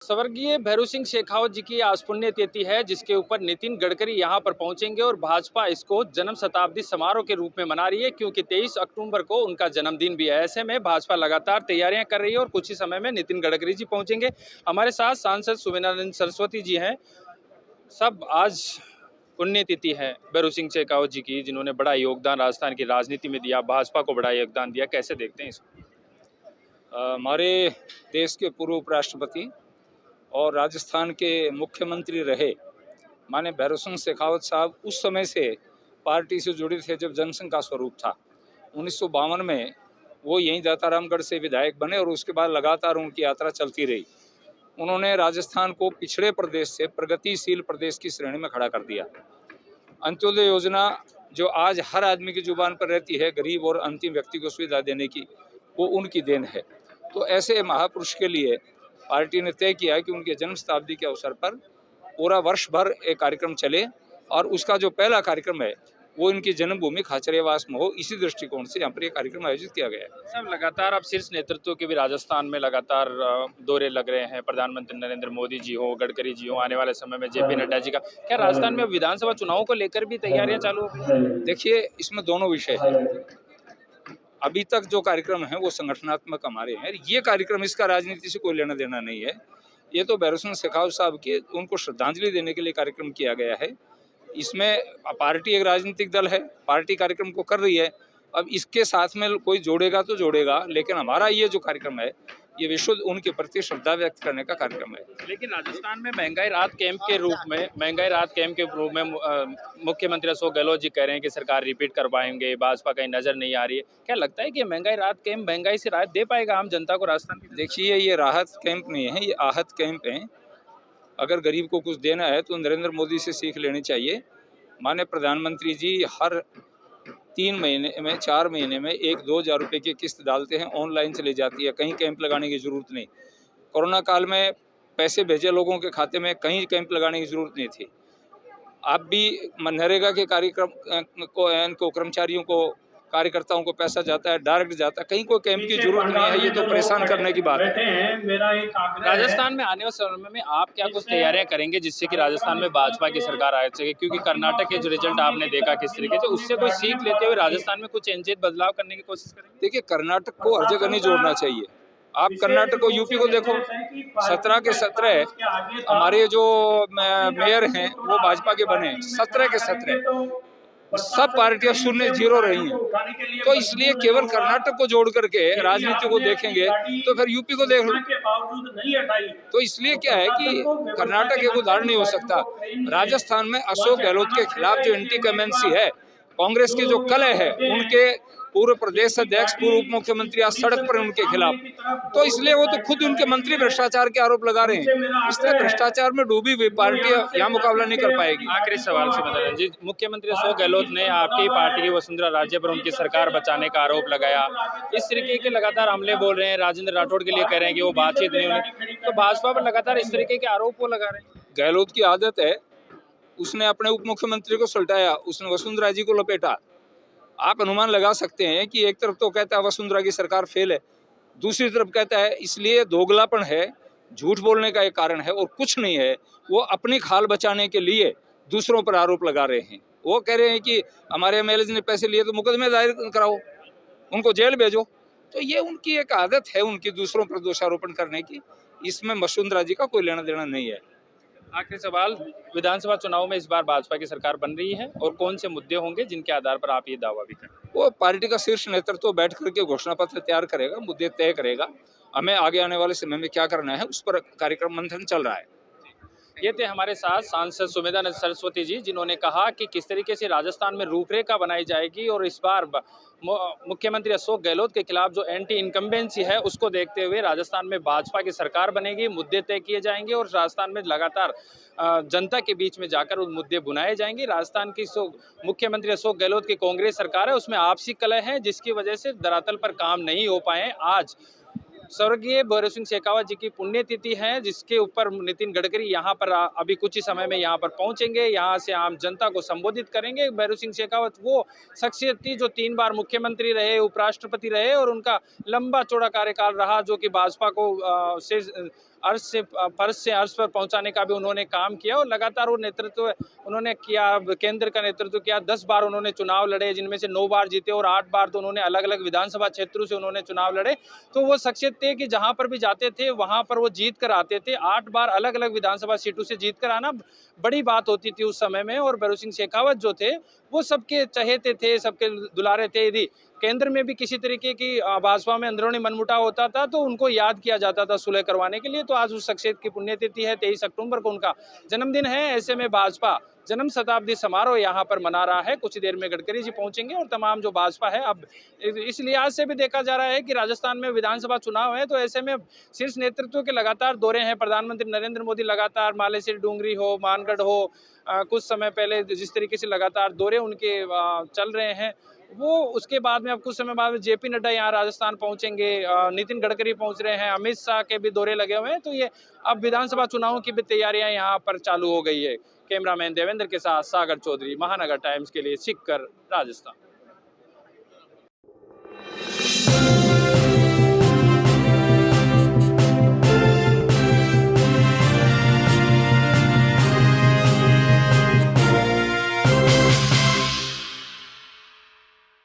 स्वर्गीय भैरू सिंह शेखावत जी की आज पुण्यतिथि है, जिसके ऊपर नितिन गडकरी यहां पर पहुंचेंगे और भाजपा इसको जन्म शताब्दी समारोह के रूप में मना रही है, क्योंकि 23 अक्टूबर को उनका जन्मदिन भी है। ऐसे में भाजपा लगातार तैयारियां कर रही है और कुछ ही समय में नितिन गडकरी जी पहुंचेंगे। हमारे साथ सांसद सुमेधानंद सरस्वती जी हैं। सब आज पुण्यतिथि है भैरू सिंह शेखावत जी की, जिन्होंने बड़ा योगदान राजस्थान की राजनीति में दिया, भाजपा को बड़ा योगदान दिया। कैसे देखते हैं इसको? हमारे देश के पूर्व उपराष्ट्रपति और राजस्थान के मुख्यमंत्री रहे माननीय भैरू सिंह शेखावत साहब उस समय से पार्टी से जुड़े थे जब जनसंघ का स्वरूप था। 1952 में वो यहीं दातारामगढ़ से विधायक बने और उसके बाद लगातार उनकी यात्रा चलती रही। उन्होंने राजस्थान को पिछड़े प्रदेश से प्रगतिशील प्रदेश की श्रेणी में खड़ा कर दिया। अंत्योदय योजना जो आज हर आदमी की जुबान पर रहती है, गरीब और अंतिम व्यक्ति को सुविधा देने की, वो उनकी देन है। तो ऐसे महापुरुष के लिए पार्टी ने तय किया कि उनके जन्म शताब्दी के अवसर पर पूरा वर्ष भर एक कार्यक्रम चले और उसका जो पहला कार्यक्रम है वो इनकी जन्मभूमि खाचरियावास में हो। इसी दृष्टिकोण से यहाँ पर यह कार्यक्रम आयोजित किया गया है। सब लगातार अब शीर्ष नेतृत्व के भी राजस्थान में लगातार दौरे लग रहे हैं। प्रधानमंत्री नरेंद्र मोदी जी हो, गडकरी जी हो, आने वाले समय में जेपी नड्डा जी का। क्या राजस्थान में विधानसभा चुनाव को लेकर भी तैयारियां चालू हो गई? देखिए, इसमें दोनों विषय है। अभी तक जो कार्यक्रम है वो संगठनात्मक हमारे हैं। ये कार्यक्रम, इसका राजनीति से कोई लेना देना नहीं है। ये तो भैरू सिंह शेखावत साहब के उनको श्रद्धांजलि देने के लिए कार्यक्रम किया गया है। इसमें पार्टी एक राजनीतिक दल है, पार्टी कार्यक्रम को कर रही है। अब इसके साथ में कोई जोड़ेगा तो जोड़ेगा, लेकिन हमारा ये जो कार्यक्रम है ये विश्व उनके प्रति श्रद्धा व्यक्त करने का कार्यक्रम है। लेकिन राजस्थान में महंगाई राहत कैंप के रूप में मुख्यमंत्री अशोक गहलोत जी कह रहे हैं कि सरकार रिपीट करवाएंगे, भाजपा कहीं नजर नहीं आ रही है। क्या लगता है कि महंगाई राहत कैंप महंगाई से राहत दे पाएगा आम जनता को राजस्थान की? देखिए, ये राहत कैंप नहीं है, ये आहत कैंप है। अगर गरीब को कुछ देना है तो नरेंद्र मोदी से सीख लेनी चाहिए। माननीय प्रधानमंत्री जी हर 3 महीने में 4 महीने में 1-2 हज़ार रुपये की किस्त डालते हैं, ऑनलाइन चली जाती है, कहीं कैंप लगाने की ज़रूरत नहीं। कोरोना काल में पैसे भेजे लोगों के खाते में, कहीं कैंप लगाने की ज़रूरत नहीं थी। आप भी मनरेगा के कार्यक्रम को इनको कर्मचारियों को, कार्यकर्ताओं को पैसा जाता है, डायरेक्ट जाता है, कहीं कोई कैंप की जरूरत नहीं है। ये तो परेशान करने की बात है। राजस्थान में आने वाले समय में आप क्या कुछ तैयारियां करेंगे जिससे कि राजस्थान में भाजपा की सरकार आ सके? क्योंकि कर्नाटक के जो रिजल्ट आपने देखा किस तरीके से, उससे कोई सीख लेते हुए राजस्थान में कुछ चेंजेस बदलाव करने की कोशिश करेंगे? देखिए, कर्नाटक को हर जगह नहीं जोड़ना चाहिए। आप कर्नाटक को, यूपी को देखो, 17 के 17 हमारे जो मेयर हैं वो भाजपा के बने, 17 के 17 सब पार्टियां शून्य 0 रही हैं। तो इसलिए केवल कर्नाटक को जोड़ करके राजनीति को देखेंगे तो फिर यूपी को देख लो। तो इसलिए क्या है कि कर्नाटक एक उदाहरण नहीं हो सकता। राजस्थान में अशोक गहलोत के खिलाफ जो एंटी कमेंसी है, कांग्रेस की जो कलह है, उनके पूर्व प्रदेश अध्यक्ष, पूर्व उप मुख्यमंत्री आज सड़क पर उनके खिलाफ, तो इसलिए वो तो खुद उनके मंत्री भ्रष्टाचार के आरोप लगा रहे हैं। इसलिए भ्रष्टाचार में डूबी हुई पार्टी यहाँ मुकाबला नहीं कर पाएगी। आखिरी सवाल से बता जी, मुख्यमंत्री अशोक गहलोत ने आपकी पार्टी की वसुंधरा राजे पर उनकी सरकार बचाने का आरोप लगाया। इस तरीके के लगातार हमले बोल रहे हैं, राजेंद्र राठौड़ के लिए कह रहे हैं कि वो बातचीत नहीं हुई, तो भाजपा पर लगातार इस तरीके के आरोप वो लगा रहे हैं। गहलोत की आदत है, उसने अपने उप मुख्यमंत्री को सुलटाया, उसने वसुंधरा जी को लपेटा। आप अनुमान लगा सकते हैं कि एक तरफ तो कहता है वसुंधरा की सरकार फेल है, दूसरी तरफ कहता है, इसलिए दोगलापन है, झूठ बोलने का एक कारण है और कुछ नहीं है। वो अपनी खाल बचाने के लिए दूसरों पर आरोप लगा रहे हैं। वो कह रहे हैं कि हमारे एमएलए ने पैसे लिए तो मुकदमे दायर कराओ, उनको जेल भेजो। तो ये उनकी एक आदत है, उनकी दूसरों पर दोषारोपण करने की। इसमें वसुंधरा जी का कोई लेना देना नहीं है। आखिरी सवाल, विधानसभा चुनाव में इस बार भाजपा की सरकार बन रही है और कौन से मुद्दे होंगे जिनके आधार पर आप ये दावा भी करें? वो पार्टी का शीर्ष नेतृत्व बैठ करके घोषणा पत्र तैयार करेगा, मुद्दे तय करेगा। हमें आगे आने वाले समय में क्या करना है उस पर कार्यक्रम मंथन चल रहा है। ये थे हमारे साथ सांसद सुमेधानंद सरस्वती जी, जिन्होंने कहा कि किस तरीके से राजस्थान में रूपरेखा बनाई जाएगी और इस बार मुख्यमंत्री अशोक गहलोत के खिलाफ जो एंटी इनकम्बेंसी है उसको देखते हुए राजस्थान में भाजपा की सरकार बनेगी, मुद्दे तय किए जाएंगे और राजस्थान में लगातार जनता के बीच में जाकर उन मुद्दे बुनाए जाएंगे। राजस्थान की मुख्यमंत्री अशोक गहलोत की कांग्रेस सरकार है, उसमें आपसी कलह है, जिसकी वजह से धरातल पर काम नहीं हो पाए। आज स्वर्गीय भैरू सिंह शेखावत जी की पुण्यतिथि है, जिसके ऊपर नितिन गडकरी यहाँ पर अभी कुछ ही समय में यहाँ पर पहुंचेंगे, यहाँ से आम जनता को संबोधित करेंगे। भैरू सिंह शेखावत वो शख्सियत थी जो 3 बार मुख्यमंत्री रहे, उपराष्ट्रपति रहे और उनका लंबा चौड़ा कार्यकाल रहा, जो कि भाजपा को से फर्श से अर्श पर पहुंचाने का भी उन्होंने काम किया और लगातार वो नेतृत्व उन्होंने किया। केंद्र का नेतृत्व किया, 10 बार उन्होंने चुनाव लड़े, जिनमें से 9 बार जीते और 8 बार तो उन्होंने अलग अलग विधानसभा क्षेत्रों से उन्होंने चुनाव लड़े। तो वो शख्सियत थे कि जहां पर भी जाते थे वहां पर वो जीत कर आते थे। 8 बार अलग अलग विधानसभा सीटों से जीत कर आना बड़ी बात होती थी उस समय में। और भैरों सिंह शेखावत जो थे वो सबके चहेते थे, सबके दुलारे थे। यदि केंद्र में भी किसी तरीके की भाजपा में अंदरूनी मनमुटाव होता था तो उनको याद किया जाता था सुलह करवाने के लिए। तो आज उस शख्सियत की पुण्यतिथि है, 23 अक्टूबर को उनका जन्मदिन है। ऐसे में भाजपा जन्म शताब्दी समारोह यहाँ पर मना रहा है। कुछ देर में गडकरी जी पहुंचेंगे और तमाम जो भाजपा है, अब इस लिहाज से भी देखा जा रहा है कि राजस्थान में विधानसभा चुनाव है, तो ऐसे में शीर्ष नेतृत्व के लगातार दौरे हैं। प्रधानमंत्री नरेंद्र मोदी लगातार मालेसर डूंगरी हो, मानगढ़ हो, कुछ समय पहले जिस तरीके से लगातार दौरे उनके चल रहे हैं, वो उसके बाद में अब कुछ समय बाद में जेपी नड्डा यहाँ राजस्थान पहुंचेंगे, नितिन गडकरी पहुंच रहे हैं, अमित शाह के भी दौरे लगे हुए हैं। तो ये अब विधानसभा चुनावों की भी तैयारियां यहाँ पर चालू हो गई है। कैमरामैन देवेंद्र के साथ सागर चौधरी, महानगर टाइम्स के लिए सीकर, राजस्थान।